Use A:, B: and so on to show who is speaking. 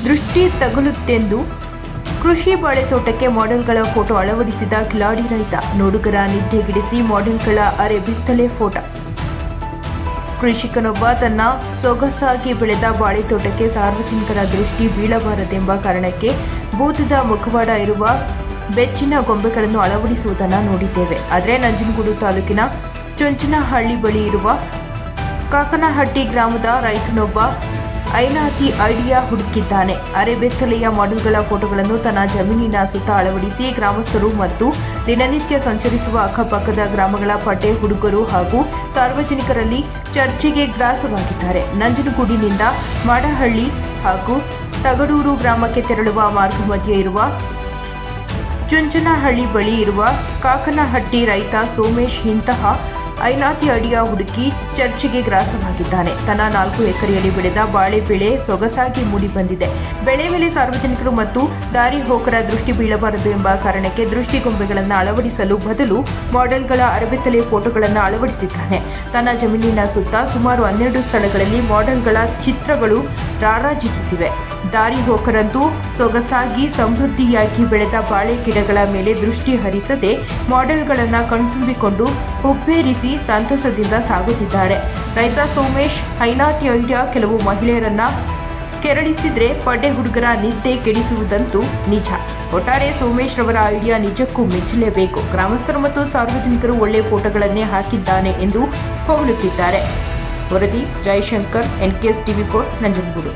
A: ದೃಷ್ಟಿ ತಗುಲುತ್ತೆಂದು ಕೃಷಿ ಬಾಳೆ ತೋಟಕ್ಕೆ ಮಾಡೆಲ್ಗಳ ಫೋಟೋ ಅಳವಡಿಸಿದ ಕಿಲಾಡಿ ರೈತ. ನೋಡುಗರ ನಿದ್ದೆಗಿಡಿಸಿ ಮಾಡೆಲ್ಗಳ ಅರೆಬಿತ್ತಲೆ ಫೋಟೋ. ಕೃಷಿಕನೊಬ್ಬ ತನ್ನ ಸೊಗಸಾಗಿ ಬೆಳೆದ ಬಾಳೆ ತೋಟಕ್ಕೆ ಸಾರ್ವಜನಿಕರ ದೃಷ್ಟಿ ಬೀಳಬಾರದೆಂಬ ಕಾರಣಕ್ಕೆ ಭೂತದ ಮುಖವಾಡ ಇರುವ ಬೆಚ್ಚಿನ ಗೊಂಬೆಗಳನ್ನು ಅಳವಡಿಸುವುದನ್ನು ನೋಡಿದ್ದೇವೆ. ಆದರೆ ನಂಜನಗೂಡು ತಾಲೂಕಿನ ಚುಂಚನಹಳ್ಳಿ ಬಳಿ ಇರುವ ಕಾಕನಹಟ್ಟಿ ಗ್ರಾಮದ ರೈತನೊಬ್ಬ ಐನಾತಿ ಐಡಿಯಾ ಹುಡುಕಿದ್ದಾನೆ. ಅರೆಬೆತ್ತಲೆಯ ಮಾಡೆಲ್ಗಳ ಫೋಟೋಗಳನ್ನು ತನ್ನ ಜಮೀನಿನ ಸುತ್ತ ಅಳವಡಿಸಿ ಗ್ರಾಮಸ್ಥರು ಮತ್ತು ದಿನನಿತ್ಯ ಸಂಚರಿಸುವ ಅಕ್ಕಪಕ್ಕದ ಗ್ರಾಮಗಳ ಪಡ್ಡೆ ಹುಡುಗರು ಹಾಗೂ ಸಾರ್ವಜನಿಕರಲ್ಲಿ ಚರ್ಚೆಗೆ ಗ್ರಾಸವಾಗಿದ್ದಾರೆ. ನಂಜನಗೂಡಿನಿಂದ ಮಾಡಹಳ್ಳಿ ಹಾಗೂ ತಗಡೂರು ಗ್ರಾಮಕ್ಕೆ ತೆರಳುವ ಮಾರ್ಗ ಮಧ್ಯೆ ಇರುವ ಚುಂಚನಹಳ್ಳಿ ಬಳಿ ಇರುವ ಕಾಕನಹಟ್ಟಿ ರೈತ ಸೋಮೇಶ್ ಇಂತಹ ಐನಾತಿ ಐಡಿಯಾ ಹುಡುಕಿ ಚರ್ಚೆಗೆ ಗ್ರಾಸವಾಗಿದ್ದಾನೆ. ತನ್ನ 4 ಎಕರೆಯಲ್ಲಿ ಬೆಳೆದ ಬಾಳೆ ಬೆಳೆ ಸೊಗಸಾಗಿ ಮೂಡಿ ಬಂದಿದೆ. ಬೆಳೆ ಮೇಲೆ ಸಾರ್ವಜನಿಕರು ಮತ್ತು ದಾರಿ ಹೋಕರ ದೃಷ್ಟಿ ಬೀಳಬಾರದು ಎಂಬ ಕಾರಣಕ್ಕೆ ದೃಷ್ಟಿಗೊಂಬೆಗಳನ್ನು ಅಳವಡಿಸಲು ಬದಲು ಮಾಡೆಲ್ಗಳ ಅರೆಬೆತ್ತಲೆ ಫೋಟೋಗಳನ್ನು ಅಳವಡಿಸಿದ್ದಾನೆ. ತನ್ನ ಜಮೀನಿನ ಸುತ್ತ ಸುಮಾರು 12 ಸ್ಥಳಗಳಲ್ಲಿ ಮಾಡೆಲ್ಗಳ ಚಿತ್ರಗಳು ರಾರಾಜಿಸುತ್ತಿವೆ. ದಾರಿ ಹೋಕರಂತೂ ಸೊಗಸಾಗಿ ಸಮೃದ್ಧಿಯಾಗಿ ಬೆಳೆದ ಬಾಳೆ ಗಿಡಗಳ ಮೇಲೆ ದೃಷ್ಟಿ ಹರಿಸದೆ ಮಾಡೆಲ್ಗಳನ್ನು ಕಣ್ತುಂಬಿಕೊಂಡು ಹುಬ್ಬೇರಿಸಿ ಸಂತಸದಿಂದ ಸಾಗುತ್ತಿದ್ದಾರೆ. ರೈತ ಸೋಮೇಶ್ ಐನಾತಿ ಐಡಿಯಾ ಕೆಲವು ಮಹಿಳೆಯರನ್ನ ಕೆರಳಿಸಿದ್ರೆ ಪಡ್ಡೆ ಹುಡುಗರ ನಿದ್ದೆ ಕೆಡಿಸುವುದಂತೂ ನಿಜ. ಒಟ್ಟಾರೆ ಸೋಮೇಶ್ ರವರ ಐಡಿಯಾ ನಿಜಕ್ಕೂ ಮೆಚ್ಚಲೇಬೇಕು. ಗ್ರಾಮಸ್ಥರು ಮತ್ತು ಸಾರ್ವಜನಿಕರು ಒಳ್ಳೆ ಫೋಟೋಗಳನ್ನೇ ಹಾಕಿದ್ದಾನೆ ಎಂದು ಹೊಗಳುತ್ತಿದ್ದಾರೆ. ವರದಿ ಜಯಶಂಕರ್, NKS TV4 ನಂಜನಗೂಡು.